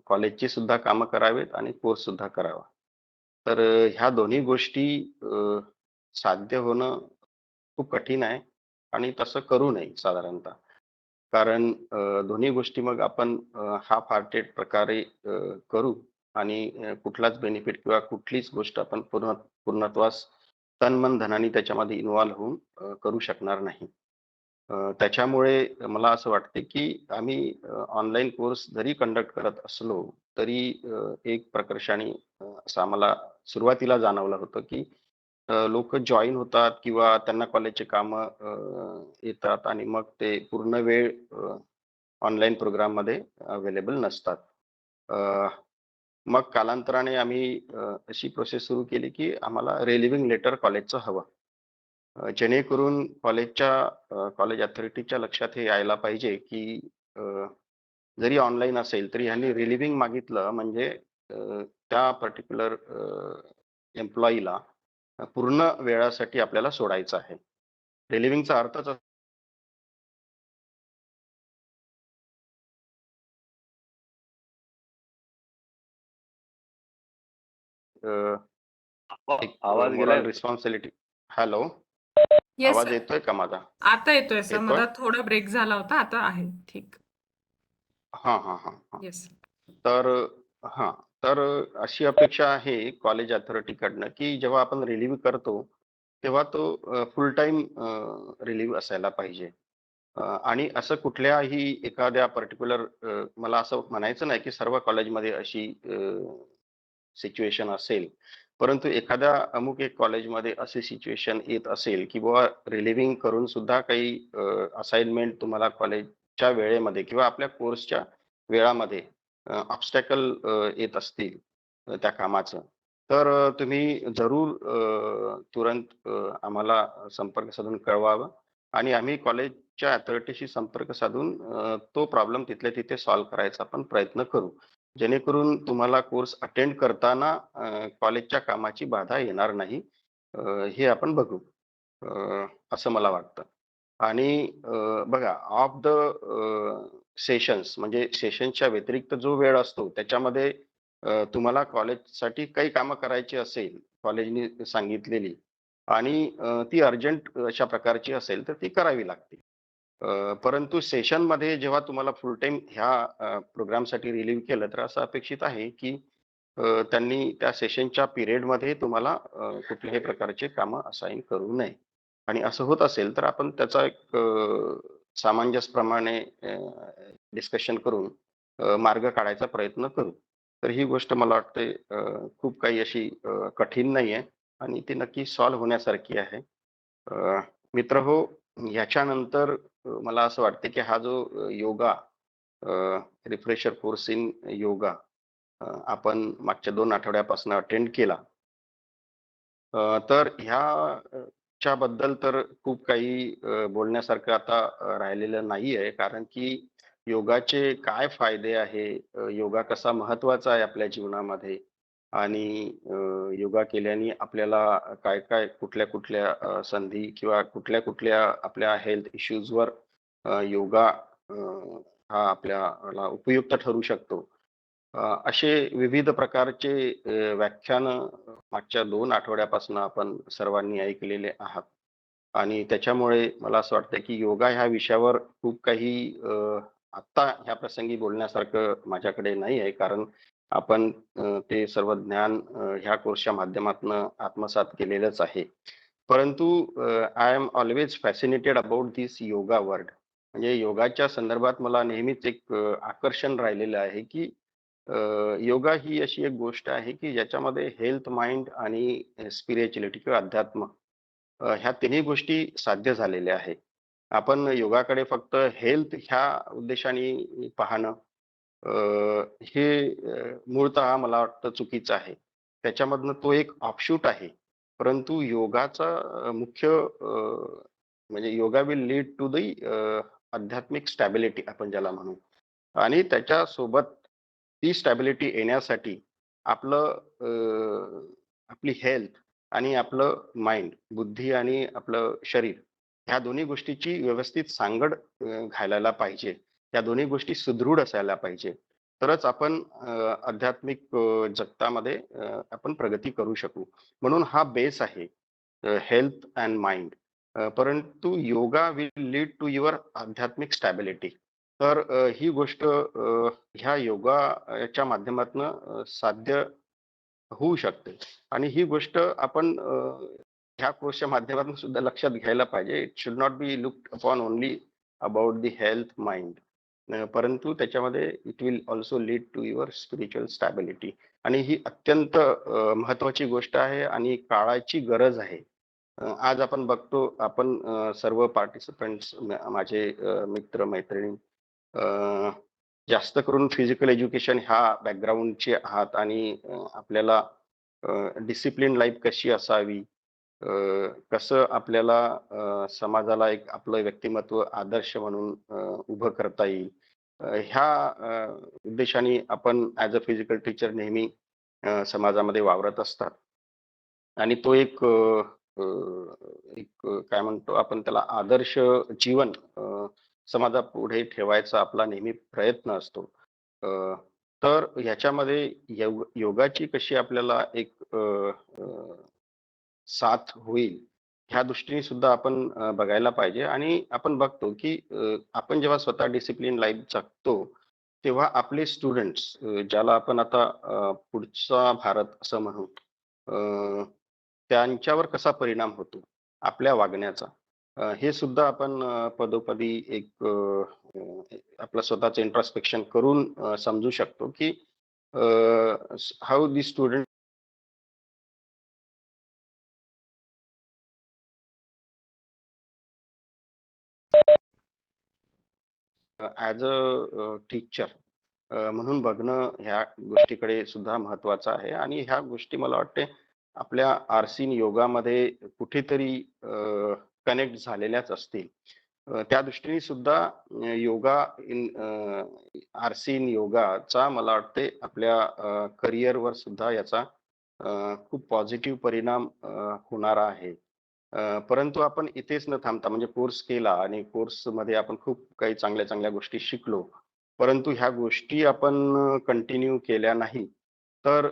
कॉलेजची सुद्धा कामं करावेत आणि कोर्स सुद्धा करावा. तर ह्या दोन्ही गोष्टी साध्य होणं खूप कठीण आहे आणि तसं करू नये साधारणतः. कारण दोन्ही गोष्टी मग आपण हाल्फ हार्टेड प्रकारे करू आणि कुठलाच बेनिफिट किंवा कुठलीच गोष्ट आपण पूर्णत्वास तन, मन, धनाने त्याच्यामध्ये इन्व्हॉल्व होऊन करू शकणार नाही. त्याच्यामुळे मला असं वाटते, की आम्ही ऑनलाईन कोर्स जरी कंडक्ट करत असलो, तरी एक प्रकर्षाने असं आम्हाला सुरुवातीला जाणवलं होतं, की लोकं जॉइन होतात किंवा त्यांना कॉलेजचे कामं येतात आणि मग ते पूर्ण वेळ ऑनलाईन प्रोग्राममध्ये अवेलेबल नसतात. मग कालांतराने आम्ही अशी प्रोसेस सुरू केली, की आम्हाला रिलिव्हिंग लेटर कॉलेजचं हवं. जेणेकरून कॉलेज अथॉरिटीच्या लक्षात हे यायला पाहिजे, की जरी ऑनलाईन असेल, तरी ह्यांनी रिलिव्हिंग मागितलं म्हणजे त्या पर्टिक्युलर एम्प्लॉईला पूर्ण वेळासाठी आपल्याला सोडायचं आहे. रिलिव्हिंगचा अर्थच एक आवाज मोरल गेलाय. रिस्पॉन्सिबिलिटी. हॅलो, येस आवाज सर. येतोय का माझा? आता येतोय सर. येतोय? मला थोडा ब्रेक झाला होता. आता आहे ठीक. हां. येस. तर हां, तर अशी अपेक्षा आहे कॉलेज अथॉरिटीकडनं, की जेव्हा आपण रिलीव्ह करतो, तेव्हा तो फुल टाईम रिलीव्ह असायला पाहिजे. आणि असं कुठल्याही एखाद्या पर्टिक्युलर मला असं म्हणायचं नाही, की सर्व कॉलेजमध्ये अशी सिच्युएशन असेल. परंतु एखाद्या अमुक एक कॉलेजमध्ये अशी सिच्युएशन येत असेल, की बुवा रिलिव्हिंग करून सुद्धा काही असाइनमेंट तुम्हाला कॉलेजच्या वेळेमध्ये किंवा आपल्या कोर्सच्या वेळामध्ये ऑब्स्टॅकल येत असतील त्या कामाचं, तर तुम्ही जरूर तुरंत आम्हाला संपर्क साधून कळवावं आणि आम्ही कॉलेजच्या अथॉरिटीशी संपर्क साधून तो प्रॉब्लेम तिथल्या तिथे सॉल्व्ह करायचा आपण प्रयत्न करू. जेणेकरून तुम्हाला कोर्स अटेंड करताना कॉलेजच्या कामाची बाधा येणार नाही. हे आपण बघू. असं मला वाटतं. आणि बघा, ऑफ द सेशन्स म्हणजे सेशनच्या व्यतिरिक्त जो वेळ असतो त्याच्यामध्ये तुम्हाला कॉलेजसाठी काही कामं करायची असेल, कॉलेजने सांगितलेली आणि ती अर्जंट अशा प्रकारची असेल तर ती करावी लागते. परंतु सेशनमध्ये जेव्हा तुम्हाला फुल टाईम ह्या प्रोग्रामसाठी रिलीव्ह केलं, तर असं अपेक्षित आहे, की त्यांनी त्या सेशनच्या पिरियडमध्ये तुम्हाला कुठल्याही प्रकारचे कामं असाइन करू नये. आणि असं होत असेल, तर आपण त्याचा एक सामंजस्यप्रमाणे डिस्कशन करून मार्ग काढायचा प्रयत्न करू. तर ही गोष्ट मला वाटते खूप काही अशी कठीण नाहीये आणि ती नक्की सॉल्व्ह होण्यासारखी आहे. मित्रहो, ह्याच्यानंतर मला असं वाटतं, की हा जो yoga refresher course in yoga आपण मागच्या 2 आठवड्यापासून अटेंड केला. तर च्याबद्दल तर खूप काही बोलण्यासारखं आता राहिलेलं नाहीये. कारण की योगाचे काय फायदे आहे, योगा कसा महत्वाचा आहे आपल्या जीवनामध्ये आणि योगा केल्याने आपल्याला काय-काय, कुठल्या-कुठल्या संधी किंवा कुठल्या-कुठल्या आपल्या हेल्थ इश्यूजवर योगा हा आपल्याला उपयुक्त ठरू शकतो. असे विविध प्रकारचे व्याख्यानं मागच्या 2 आठवड्यापासून आपण सर्वांनी ऐकलेले आहात. आणि त्याच्यामुळे मला असं वाटतं, की योगा ह्या विषयावर खूप काही आत्ता ह्या प्रसंगी बोलण्यासारखं माझ्याकडे नाही आहे. कारण आपण ते सर्व ज्ञान ह्या कोर्सच्या माध्यमातनं आत्मसात केलेलंच आहे. परंतु I am always fascinated about this yoga word. म्हणजे योगाच्या संदर्भात मला नेहमीच एक आकर्षण राहिलेलं आहे, की योगा ही अशी एक गोष्ट आहे, की ज्याच्यामध्ये हेल्थ, माइंड आणि स्पिरिच्युअलिटी किंवा अध्यात्म ह्या तिन्ही गोष्टी साध्य झालेल्या आहे. आपण योगाकडे फक्त हेल्थ ह्या उद्देशाने पाहणं अ, हे मूळतः मला वाटतं चुकीचं आहे. त्याच्यामधनं तो एक ऑफशूट आहे. परंतु योगाचा मुख्य म्हणजे yoga will lead to the आध्यात्मिक स्टॅबिलिटी आपण ज्याला म्हणू. आणि त्याच्यासोबत ती स्टॅबिलिटी येण्यासाठी आपलं आपली हेल्थ आणि आपलं माइंड, बुद्धी आणि आपलं शरीर ह्या दोन्ही गोष्टीची व्यवस्थित सांगड घालायला पाहिजे. या दोन्ही गोष्टी सुदृढ असायला पाहिजे. तरच आपण आध्यात्मिक जगतामध्ये आपण प्रगती करू शकू. म्हणून हा बेस आहे हेल्थ अँड माइंड. परंतु yoga will lead to your आध्यात्मिक स्टॅबिलिटी. तर ही गोष्ट ह्या योगाच्या माध्यमातनं साध्य होऊ शकते आणि ही गोष्ट आपण ह्या कोर्सच्या माध्यमातून सुद्धा लक्षात घ्यायला पाहिजे. It should not be looked upon only about the health, mind. परंतु त्याच्यामध्ये it will also lead to your spiritual stability आणि ही अत्यंत महत्त्वाची गोष्ट आहे आणि काळाची गरज आहे. आज आपण बघतो आपण सर्व पार्टिसिपंट्स माझे मित्र-मैत्रिणी जास्त करून फिजिकल एज्युकेशन ह्या बॅकग्राऊंडचे आहात आणि आपल्याला डिसिप्लिन लाईफ कशी असावी, कसं आपल्याला समाजाला एक आपलं व्यक्तिमत्व आदर्श म्हणून उभं करता येईल. ह्या उद्देशाने आपण ॲज अ फिजिकल टीचर नेहमी समाजामध्ये वावरत असतात. आणि तो एक काय म्हणतो आपण त्याला आदर्श जीवन समाजापुढे ठेवायचा आपला नेहमी प्रयत्न असतो. तर ह्याच्यामध्ये योगाची कशी आपल्याला एक साथ होईल ह्या दृष्टीने सुद्धा आपण बघायला पाहिजे आणि आपण बघतो की आपण जेव्हा स्वतः डिसिप्लिन लाईफ जगतो तेव्हा आपले स्टुडंट्स ज्याला आपण आता पुढचा भारत असं म्हणू त्यांच्यावर कसा परिणाम होतो आपल्या वागण्याचा हे सुद्धा आपण पदोपदी एक आपलं स्वतःचं इंट्रोस्पेक्शन करून समजू शकतो की how the student as a teacher म्हणून बघणं ह्या गोष्टीकडे सुद्धा महत्वाचं आहे आणि ह्या गोष्टी मला वाटते आपल्या आरसीन योगामध्ये कुठेतरी कनेक्ट झालेल्याच असतील. त्या दृष्टीने सुद्धा योगा इन आरसीन योगाचा मला वाटते आपल्या करिअरवर सुद्धा याचा खूप पॉझिटिव्ह परिणाम होणारा आहे. परंतु आपण इथेच न थांबता म्हणजे कोर्स केला आणि कोर्समध्ये आपण खूप काही चांगल्या चांगल्या गोष्टी शिकलो. परंतु ह्या गोष्टी आपण कंटिन्यू केल्या नाही, तर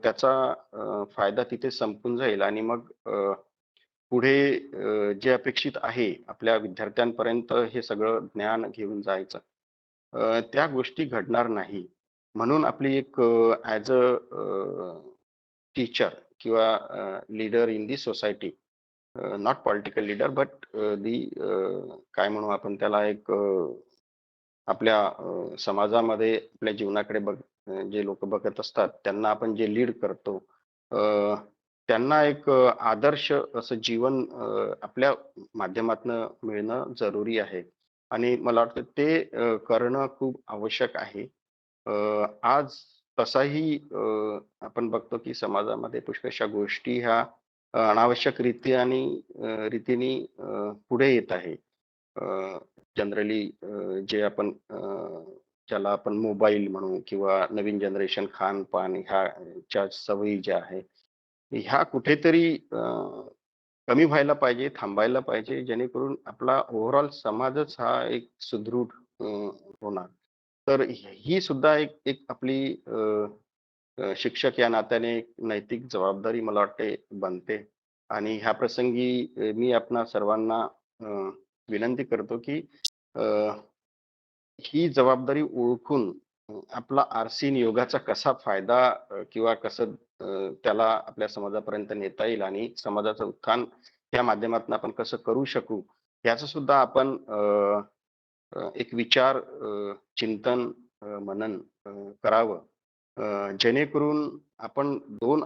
त्याचा फायदा तिथे संपून जाईल आणि मग पुढे जे अपेक्षित आहे आपल्या विद्यार्थ्यांपर्यंत हे सगळं ज्ञान घेऊन जायचं, त्या गोष्टी घडणार नाही. म्हणून आपली एक ॲज अ टीचर किंवा leader in the society, not political leader but the काय म्हणू आपण त्याला एक आपल्या समाजामध्ये आपल्या जीवनाकडे जे लोक बघत असतात त्यांना आपण जे लीड करतो त्यांना एक आदर्श असं जीवन आपल्या माध्यमातनं मिळणं जरुरी आहे आणि मला वाटतं ते करणं खूप आवश्यक आहे. आज तसाही आपण बघतो की समाजामध्ये पुष्कळशा गोष्टी ह्या अनावश्यक रीती आणि रीतीने पुढे येत आहे. जनरली जे आपण ज्याला आपण मोबाईल म्हणू किंवा नवीन जनरेशन खानपान ह्याच्या सवयी ज्या आहे ह्या कुठेतरी कमी व्हायला पाहिजे, थांबायला पाहिजे, जेणेकरून आपला ओव्हरऑल समाजच हा एक सुदृढ होणार. तर ही सुद्धा एक एक आपली शिक्षक या नात्याने एक नैतिक जबाबदारी मला वाटते बनते. आणि ह्या प्रसंगी मी आपणा सर्वांना विनंती करतो की अ, ही जबाबदारी ओळखून आपला आरसीन योगाचा कसा फायदा किंवा कसं त्याला आपल्या समाजापर्यंत नेता येईल आणि समाजाचं उत्थान या माध्यमातून आपण कसं करू शकू याचं सुद्धा आपण एक विचार चिंतन मनन करावं जेणेकरून आपण 2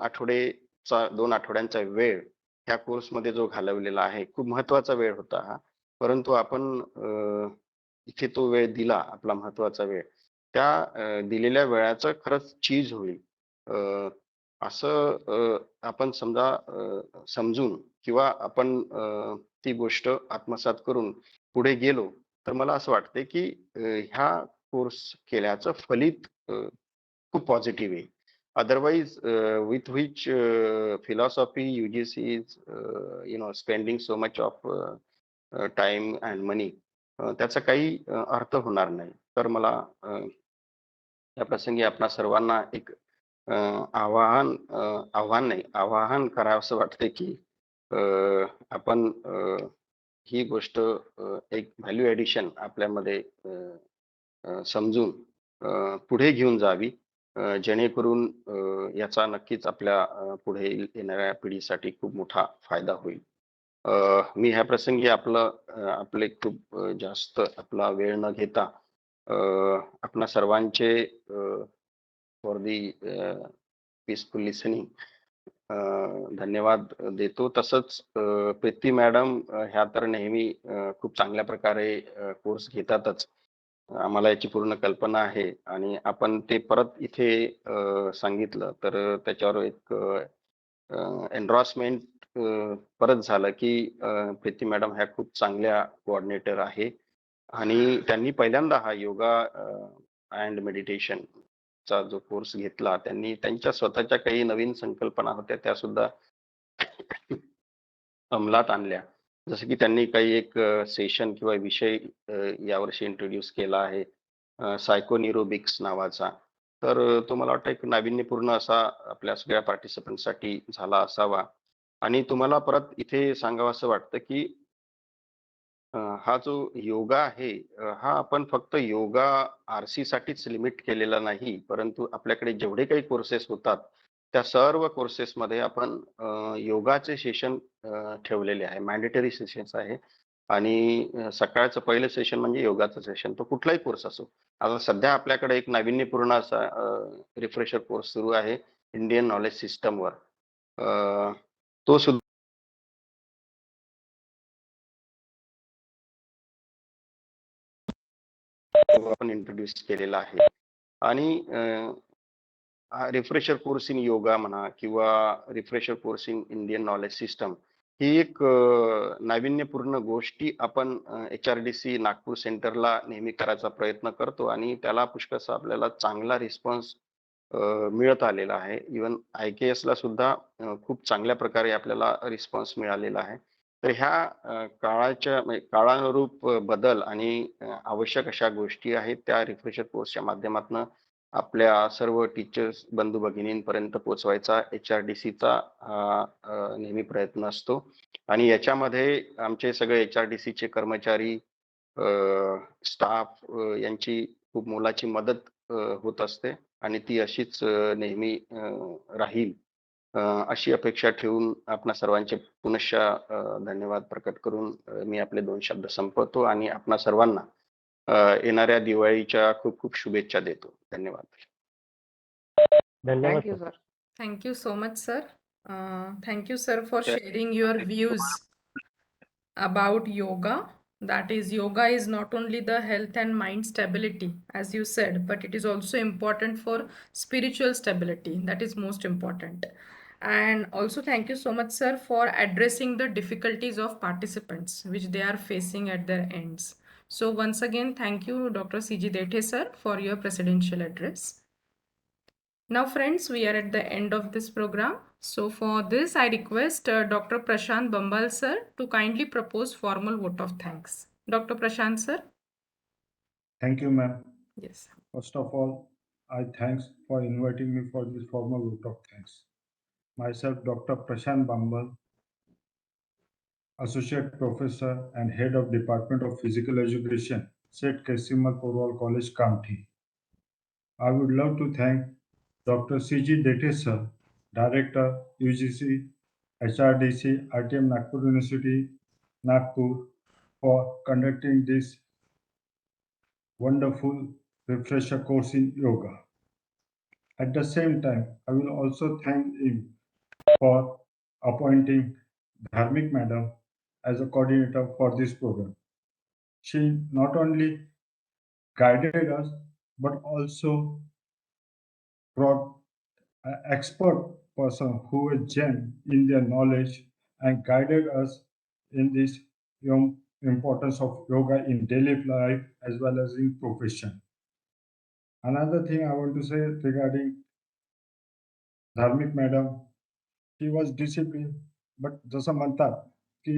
आठवड्यांचा वेळ ह्या कोर्समध्ये जो घालवलेला आहे खूप महत्वाचा वेळ होता हा परंतु आपण इथे तो वेळ दिला आपला महत्वाचा वेळ त्या दिलेल्या वेळाचं खरंच चीज होईल असं आपण समजा समजून किंवा आपण ती गोष्ट आत्मसात करून पुढे गेलो तर मला असं वाटते की ह्या कोर्स केल्याचं फलित खूप पॉझिटिव्ह आहे otherwise with which philosophy UGC is spending so much of time and money त्याचा काही अर्थ होणार नाही तर मला या प्रसंगी आपणा सर्वांना एक आवाहन करावंसं वाटते की आपण ही गोष्ट एक व्हॅल्यू ॲडिशन आपल्यामध्ये समजून पुढे घेऊन जावी जेणेकरून याचा नक्कीच आपल्या पुढे येणाऱ्या पिढीसाठी खूप मोठा फायदा होईल मी ह्या प्रसंगी आपले खूप जास्त आपला वेळ न घेता आपणा सर्वांचे फॉर दी पीसफुल लिसनिंग धन्यवाद देतो तसंच प्रीती मॅडम ह्या तर नेहमी खूप चांगल्या प्रकारे कोर्स घेतातच आम्हाला याची पूर्ण कल्पना आहे आणि आपण ते परत इथे सांगितलं तर त्याच्यावर एक एन्डॉर्समेंट परत झालं की प्रीती मॅडम ह्या खूप चांगल्या कोऑर्डिनेटर आहे आणि त्यांनी पहिल्यांदा हा योगा अँड मेडिटेशन चा जो कोर्स घेतला त्यांनी त्यांच्या स्वतःच्या काही नवीन संकल्पना होत्या त्या सुद्धा अंमलात आणल्या जसं की त्यांनी काही एक सेशन किंवा विषय यावर्षी इंट्रोड्यूस केला आहे सायकोन्युरोबिक्स नावाचा तर तो मला वाटतं एक नाविन्यपूर्ण असा आपल्या सगळ्या पार्टिसिपंटसाठी झाला असावा आणि तुम्हाला परत इथे सांगावं असं वाटतं की हा जो योगा आहे हा आपण फक्त योगा आरसी साठीच लिमिट केलेला नाही परंतु आपल्याकडे जेवढे काही कोर्सेस होतात त्या सर्व कोर्सेसमध्ये आपण योगाचे सेशन ठेवलेले आहे मॅन्डेटरी सेशन्स आहे आणि सकाळचं पहिलं सेशन म्हणजे योगाचं सेशन तो कुठलाही कोर्स असो आता सध्या आपल्याकडे एक नाविन्यपूर्ण असा रिफ्रेशर कोर्स सुरू आहे इंडियन नॉलेज सिस्टमवर तो सुद्धा आपण इंट्रोड्यूस केलेला आहे आणि रिफ्रेशर कोर्स इन योगा म्हणा किंवा refresher course in Indian knowledge system ही एक नाविन्यपूर्ण गोष्टी आपण HRDC नागपूर सेंटरला नेहमी करायचा प्रयत्न करतो आणि त्याला पुष्कळसा आपल्याला चांगला रिस्पॉन्स मिळत आलेला आहे इवन IKS ला सुद्धा खूप चांगल्या प्रकारे आपल्याला रिस्पॉन्स मिळालेला आहे तर ह्या काळानुरूप बदल आणि आवश्यक अशा गोष्टी आहेत त्या रिफ्रेशर कोर्सच्या माध्यमातून आपल्या सर्व टीचर्स बंधू भगिनींपर्यंत पोहोचवायचा HRDCचा नेहमी प्रयत्न असतो आणि याच्यामध्ये आमचे सगळे HRDCचे कर्मचारी स्टाफ यांची खूप मोलाची मदत होत असते आणि ती अशीच नेहमी राहील अशी अपेक्षा ठेवून आपणा सर्वांचे पुनश्च धन्यवाद प्रकट करून मी आपले 2 शब्द संपवतो आणि आपणा सर्वांना येणाऱ्या दिवाळीच्या खूप खूप शुभेच्छा देतो धन्यवाद thank you sir Thank you so much, sir. Thank you, sir, for sharing your views about yoga. That is, yoga is not only the health and mind stability, as you said, but it is also important for spiritual stability. That is most important. And also, thank you so much, sir, for addressing the difficulties of participants which they are facing at their ends. So once again, thank you, Dr. C.G. Dethe sir, for your presidential address. Now friends, we are at the end of this program. So for this, I request Dr. Prashant Bambal sir to kindly propose formal vote of thanks. Dr. Prashant sir. Thank you, ma'am. Yes. First of all, I thanks for inviting me for this formal vote of thanks. Myself, Dr. Prashant Bambal, Associate Professor and Head of Department of Physical Education, St. Casimer Porwal College, Kamptee. I would love to thank Dr. C.G. Dethe sir, Director, UGC, HRDC, RTM Nagpur University, Nagpur, for conducting this wonderful refresher course in yoga. At the same time, I will also thank him for appointing Dharmik Madam as a coordinator for this program. She not only guided us, but also brought an expert person who is gem in their knowledge and guided us in this importance of yoga in daily life as well as in profession. Another thing I want to say regarding Dharmik Madam, she was disciplined, but जसं म्हणतात की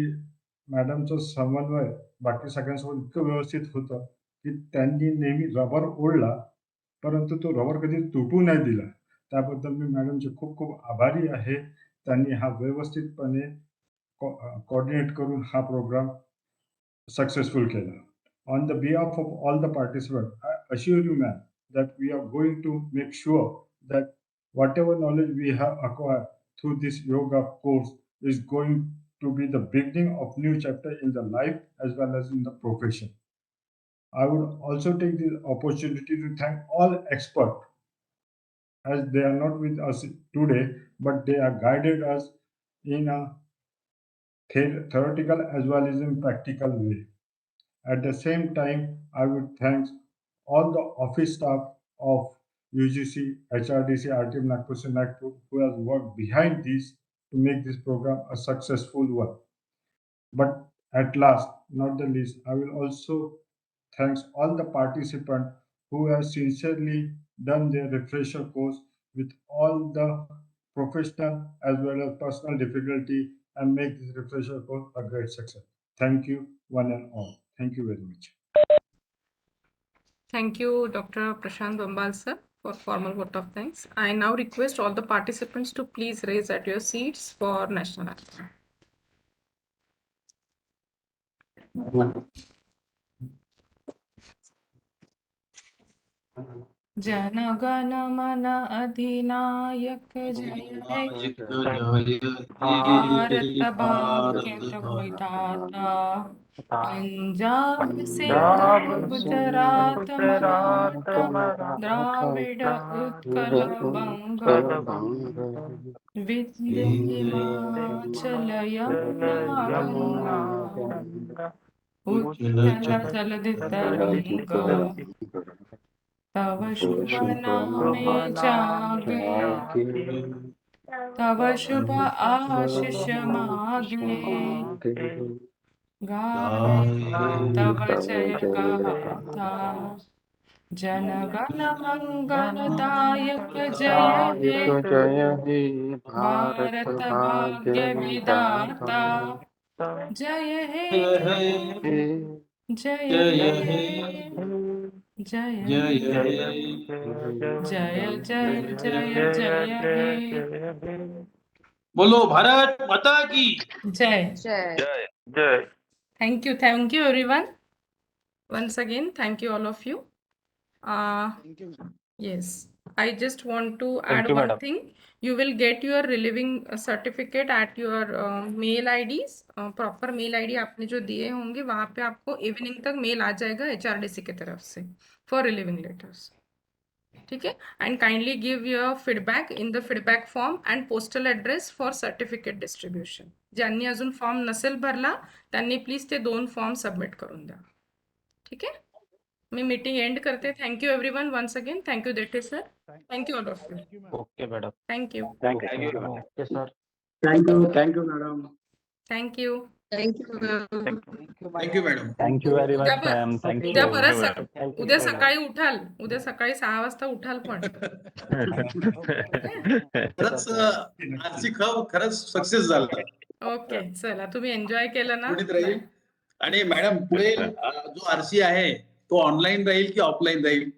मॅडमचं समन्वय बाकी सगळ्यांसोबत इतकं व्यवस्थित होतं की त्यांनी नेहमी रबर ओढला, परंतु तो रबर कधी तुटू नाही दिला. त्याबद्दल मी मॅडमचे खूप खूप आभारी आहे. त्यांनी हा व्यवस्थितपणे कोऑर्डिनेट करून हा प्रोग्राम सक्सेसफुल केला. On the behalf of all the participants, I assure you, ma'am, that we are going to make sure that whatever knowledge we have acquired through this yoga course is going to be the beginning of new chapter in the life as well as in the profession. I would also take this opportunity to thank all experts, as they are not with us today, but they have guided us in a theoretical as well as in practical way. At the same time, I would thank all the office staff of UGC, HRDC, RTM Nagpur, Nagpur, who has worked behind this to make this program a successful one. But at last, not the least, I will also thank all the participants who have sincerely done their refresher course with all the professional as well as personal difficulty and make this refresher course a great success. Thank you, one and all. Thank you very much. Thank you, Dr. Prashant Bambal sir, for formal vote of thanks. I now request all the participants to please raise at your seats for national anthem. Jana Gana मन अधिनायक जय हे भारत भाग्य विधाता पंजाब सिंध गुजरात मराठा द्राविड उत्कल बंग विंध्य हिमाचल यमुना गंगा उच्चल जलधि तरंग तव शुभ नामे जागे तव शुभ आशीष मागे गाहे तव जय गाथा जन गण मंगलदायक जय हे भारत भाग्य विधाता जय हे जय हे जय जय जय जय जय हे बोलो भारत माता की जय जय. thank you everyone. Once again, thank you all of you. Yes, I just want to add one thing. You will get your reliving certificate at your mail IDs. Proper mail ID आपने जो दिए होंगे वहाँ पे आपको evening तक mail आ जाएगा HRDC की तरफ से for reliving letters. ठीक है, and kindly give your feedback in the feedback form and postal address for certificate distribution. ज्यांनी अजून फॉर्म नसेल भरला त्यांनी प्लीज ते 2 फॉर्म सबमिट करून द्या. ठीक आहे, मी मीटिंग एंड करते. Thank you everyone once again. Thank you Dethe sir. Thank you all of you. Okay madam. Thank you. Thank you. Okay sir. Thank you, madam. Thank you. Thank you ma'am. Thank you madam. Thank you very उद्या much, प- ma'am. Thank you. उद्या Thank परत you, स- madam. Thank you उद्या so much. सकाळी उठाल. उद्या सकाळी 6 वाजता उठाल पण. खरंच आजची खरंच सक्सेस झाला. ओके चला तुम्ही एन्जॉय केलं ना. पुढीत राहील. आणि मॅडम पुढे जो आरसी आहे तो ऑनलाईन राहील की ऑफलाईन राहील?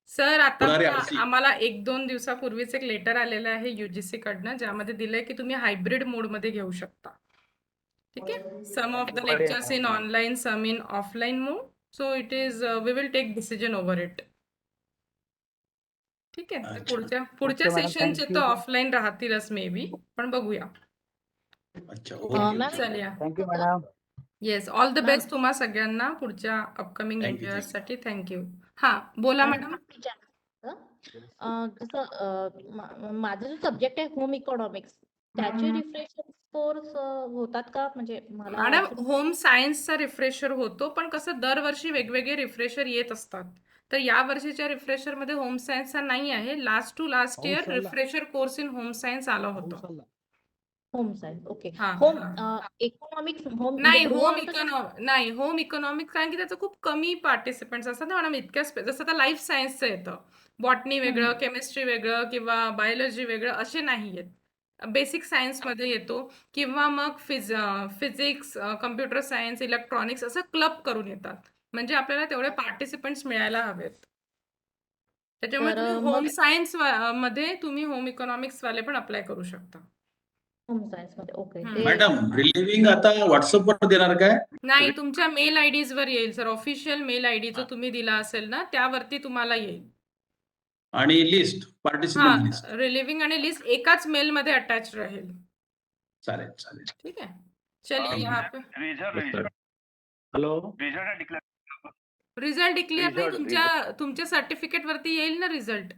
सर आता होणारे बघा, RC. आम्हाला 1-2 दिवसापूर्वीच एक लेटर आलेलं आहे UGC कडनं ज्यामध्ये दिलंय की तुम्ही हायब्रिड मोड मध्ये घेऊ शकता. ठीक आहे. Some of the lectures in online, some in offline mode. So it is we will take decision over it. ठीक आहे. तर अच्छा. पुढच्या Okay, madam. सेशनचे Thank तर you. ऑफलाईन राहतीलच मे बी, पण बघूया. अच्छा. Ma'am, okay. चला. Thank you, madam. Yes, all the best तुम्हा सगळ्यांना पुढच्या अपकमिंग Thank you, लेक्चर्स साठी. थँक्यू. हा बोला मॅडम. जसं माझा जो सब्जेक्ट आहे होम इकॉनॉमिक्स त्याचे रिफ्रेशर कोर्स होतात का? म्हणजे मला मॅडम actually- होम सायन्सचा रिफ्रेशर होतो, पण कसं दरवर्षी वेगवेगळे रिफ्रेशर येत असतात. तर या वर्षीच्या रिफ्रेशर मध्ये होम सायन्सचा नाही आहे. Last to last year Home science. Refresher course in home science आलं होतं. Home science okay. हा, होम हा. इकॉनॉमिक्स होम नाही होम इकॉनॉमिक्स कारण की त्याचं खूप कमी पार्टिसिपंट्स असतात ना मॅडम. इतक्या जसं आता लाईफ सायन्सचं येतं, बॉटनी वेगळं, केमिस्ट्री वेगळं किंवा बायोलॉजी वेगळं असे नाही आहेत. बेसिक सायन्समध्ये येतो किंवा मग फिजिक्स, कम्प्युटर सायन्स, इलेक्ट्रॉनिक्स असं क्लब करून येतात. म्हणजे आपल्याला तेवढे पार्टिसिपंट्स मिळायला हवेत. त्याच्यामुळे तर तुम्ही मग- होम सायन्स मध्ये तुम्ही होम इकॉनॉमिक्स वाले पण अप्लाय करू शकता. होम सायन्स मध्ये ओके. मॅडम रिलिव्हिंग आता व्हॉट्सअपवर देणार काय? नाही, तुमच्या मेल आयडीज वर येईल सर. ऑफिशियल मेल आयडी जो तुम्ही दिला असेल ना त्यावरती तुम्हाला येईल. आणि लिस्ट पार्टिसिपंट लिस्ट. हा, रिलिव्हिंग आणि लिस्ट एकाच मेल मध्ये अटॅच राहील. चालेल चालेल. ठीक है. चलिए यहाँ पे Hello. रिझल्ट डिक्लेअर नाही, तुमच्या सर्टिफिकेट वरती येईल ना रिझल्ट.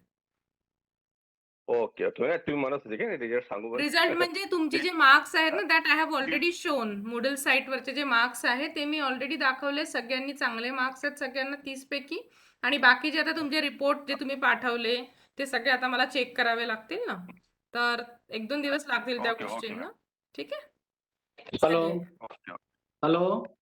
ओके ओके तुम्ही म्हणत होते की रिझल्ट सांगू बरं? रिझल्ट म्हणजे तुमचे जे मार्क्स आहेत ना that I have already shown. Moodle site वरचे जे मार्क्स आहेत ते मी ऑलरेडी दाखवले. सगळ्यांनी चांगले मार्क्स आहेत, सगळ्यांना 30 पैकी. आणि बाकीचे आता तुमचे रिपोर्ट जे तुम्ही पाठवले ते सगळे आता मला चेक करावे लागतील ना, तर 1-2 दिवस लागतील त्या गोष्टींना. ठीक आहे. Hello. Hello.